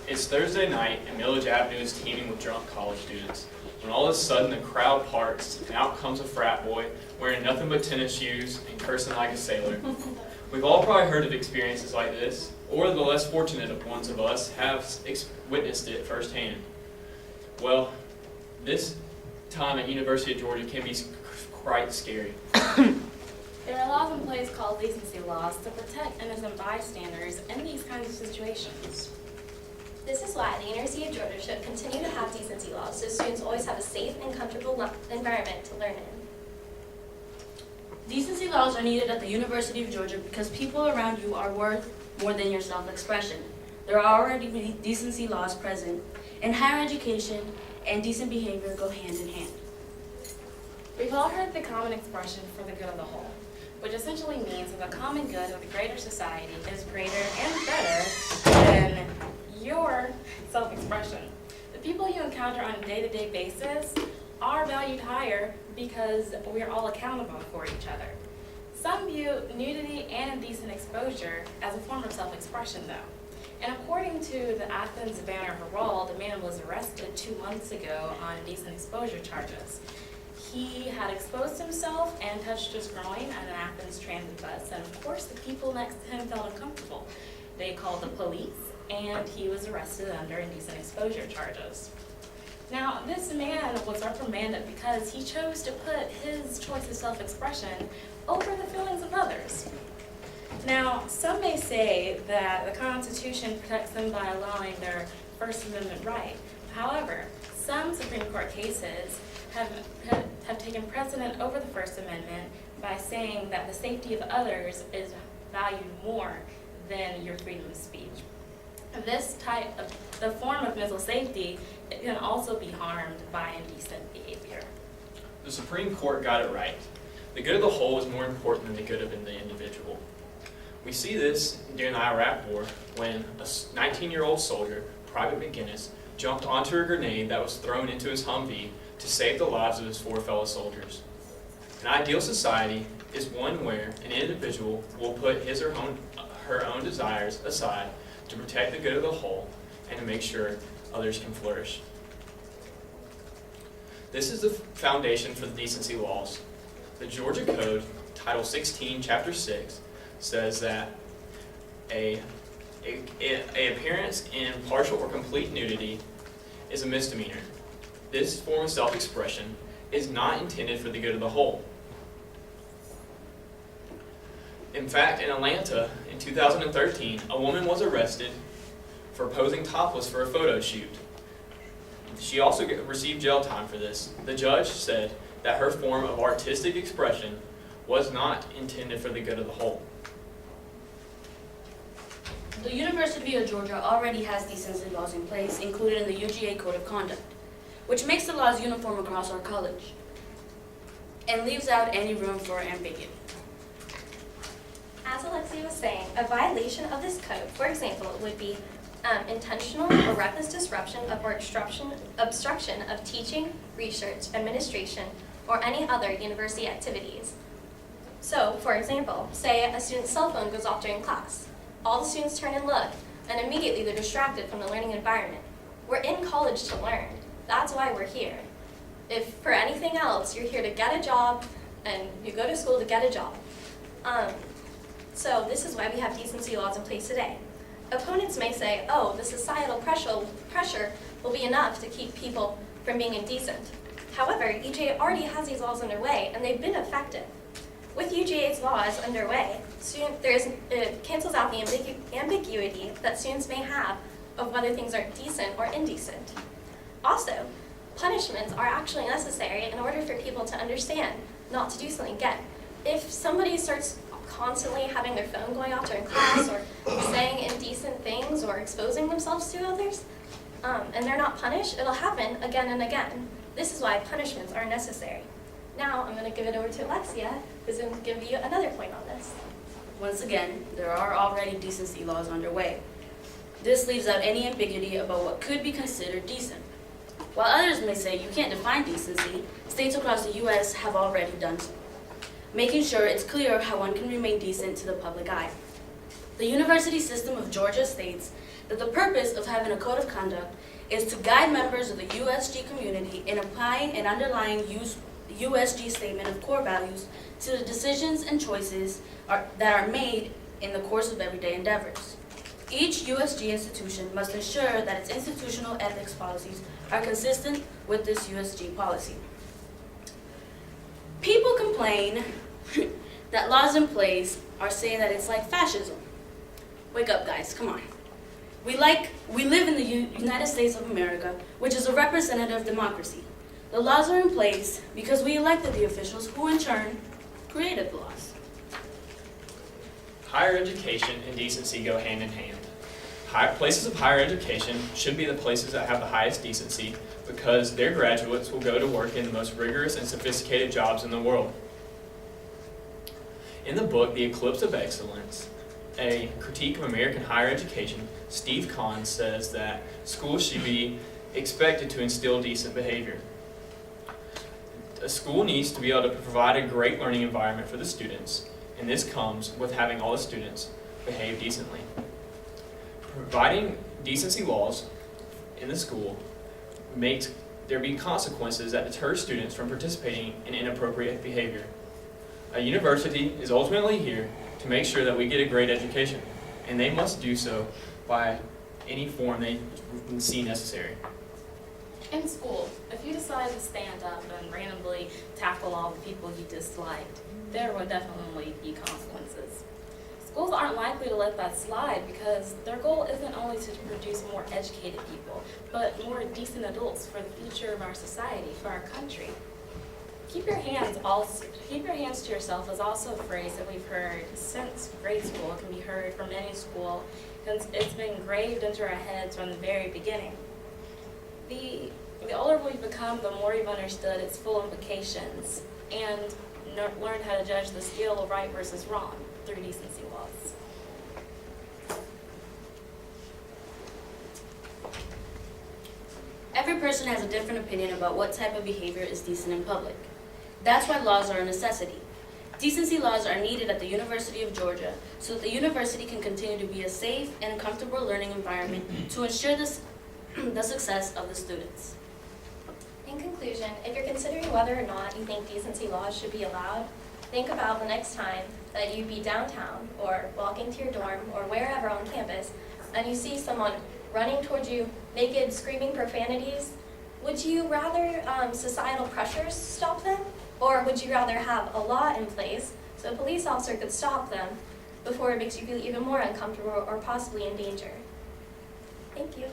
It's Thursday night, and Millage Avenue is teeming with drunk college students, when all of a sudden the crowd parts, and out comes a frat boy wearing nothing but tennis shoes and cursing like a sailor. We've all probably heard of experiences like this, or the less fortunate ones of us have witnessed it firsthand. Well, this time at University of Georgia can be quite scary. There are laws in place called decency laws to protect innocent bystanders in these kinds of situations. This is why the University of Georgia should continue to have decency laws so students always have a safe and comfortable environment to learn in. Decency laws are needed at the University of Georgia because people around you are worth more than your self-expression. There are already decency laws present, and higher education and decent behavior go hand in hand. We've all heard the common expression for the good of the whole, which essentially means that the common good of the greater society is greater and better than your self-expression. The people you encounter on a day-to-day basis are valued higher because we're all accountable for each other. Some view nudity and indecent exposure as a form of self-expression, though. And according to the Athens Banner Herald, the man was arrested 2 months ago on indecent exposure charges. He had exposed himself and touched his groin at an Athens transit bus, and of course the people next to him felt uncomfortable. They called the police, and he was arrested under indecent exposure charges. Now, this man was reprimanded because he chose to put his choice of self-expression over the feelings of others. Now, some may say that the Constitution protects them by allowing their First Amendment right. However, some Supreme Court cases have taken precedent over the First Amendment by saying that the safety of others is valued more than your freedom of speech. This type of, the form of mental safety, it can also be harmed by indecent behavior. The Supreme Court got it right. The good of the whole is more important than the good of the individual. We see this during the Iraq War when a 19-year-old soldier, Private McGinnis, jumped onto a grenade that was thrown into his Humvee to save the lives of his 4 fellow soldiers. An ideal society is one where an individual will put his or her own desires aside to protect the good of the whole and to make sure others can flourish. This is the foundation for the decency laws. The Georgia Code, Title 16, Chapter 6, says that a appearance in partial or complete nudity is a misdemeanor. This form of self-expression is not intended for the good of the whole. In fact, in Atlanta in 2013, a woman was arrested for posing topless for a photo shoot. She also received jail time for this. The judge said that her form of artistic expression was not intended for the good of the whole. The University of Georgia already has decency laws in place, included in the UGA Code of Conduct, which makes the laws uniform across our college and leaves out any room for ambiguity. As Alexia was saying, a violation of this code, for example, would be intentional or reckless disruption of or obstruction of teaching, research, administration, or any other university activities. So, for example, say a student's cell phone goes off during class. All the students turn and look, and immediately they're distracted from the learning environment. We're in college to learn. That's why we're here. If for anything else, you're here to get a job, and you go to school to get a job. So this is why we have decency laws in place today. Opponents may say, oh, the societal pressure will be enough to keep people from being indecent. However, UGA already has these laws underway, and they've been effective. With UGA's laws underway, it cancels out the ambiguity that students may have of whether things are decent or indecent. Also, punishments are actually necessary in order for people to understand not to do something again. If somebody starts constantly having their phone going off during class or saying indecent things or exposing themselves to others, and they're not punished, it'll happen again and again. This is why punishments are necessary. Now I'm going to give it over to Alexia, who's going to give you another point on this. Once again, there are already decency laws underway. This leaves out any ambiguity about what could be considered decent. While others may say you can't define decency, states across the U.S. have already done so, making sure it's clear how one can remain decent to the public eye. The University System of Georgia states that the purpose of having a code of conduct is to guide members of the USG community in applying and underlying USG statement of core values to the decisions and choices that are made in the course of everyday endeavors. Each USG institution must ensure that its institutional ethics policies are consistent with this USG policy. People complain that laws in place are saying that it's like fascism. Wake up, guys, come on. We live in the United States of America, which is a representative democracy. The laws are in place because we elected the officials who in turn created the laws. Higher education and decency go hand in hand. Places of higher education should be the places that have the highest decency because their graduates will go to work in the most rigorous and sophisticated jobs in the world. In the book, The Eclipse of Excellence, a critique of American higher education, Steve Kahn says that schools should be expected to instill decent behavior. A school needs to be able to provide a great learning environment for the students, and this comes with having all the students behave decently. Providing decency laws in the school makes there be consequences that deter students from participating in inappropriate behavior. A university is ultimately here to make sure that we get a great education, and they must do so by any form they see necessary. In school, if you decide to stand up and randomly tackle all the people you disliked, there will definitely be consequences. Schools aren't likely to let that slide because their goal isn't only to produce more educated people, but more decent adults for the future of our society, for our country. Keep your hands to yourself is also a phrase that we've heard since grade school. It can be heard from any school, and it's been engraved into our heads from the very beginning. The older we've become, the more we've understood its full implications and learned how to judge the scale of right versus wrong through decency laws. Every person has a different opinion about what type of behavior is decent in public. That's why laws are a necessity. Decency laws are needed at the University of Georgia so that the university can continue to be a safe and comfortable learning environment to ensure the success of the students. In conclusion, if you're considering whether or not you think decency laws should be allowed, think about the next time that you be downtown or walking to your dorm or wherever on campus and you see someone running towards you naked, screaming profanities. Would you rather societal pressures stop them, or would you rather have a law in place so a police officer could stop them before it makes you feel even more uncomfortable or possibly in danger? Thank you.